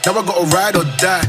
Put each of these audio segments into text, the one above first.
now I gotta ride or die.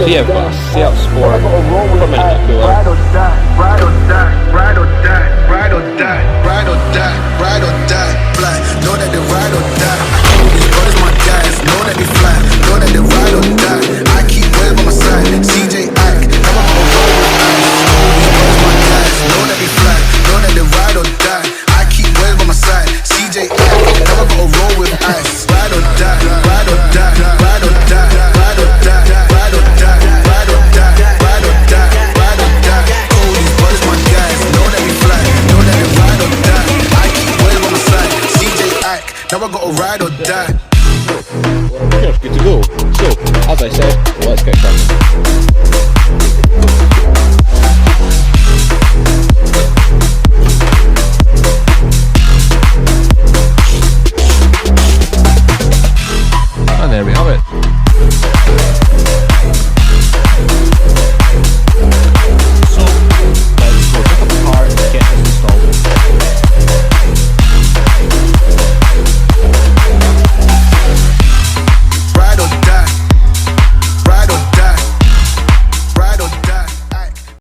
So yeah, we've got a Seat Sport from Electrical. Ride or die, ride or die, ride or die, ride or die, ride or die, ride or die, fly. Know that they ride or die. All these brothers my guys, know that they fly, know that they ride or die. I keep waves by my side, CJ Ike, now I'm gonna roll with ice. All these brothers my guys, know that they fly, know that they ride or die. I keep waves by my side, CJ Ike, now I'm gonna roll with ice. Ride or die, ride or die, ride or die, ride or die, ride or die. Now I gotta ride or die. Pretty much good to go. So, as I said, let's get cracking. And there we have it.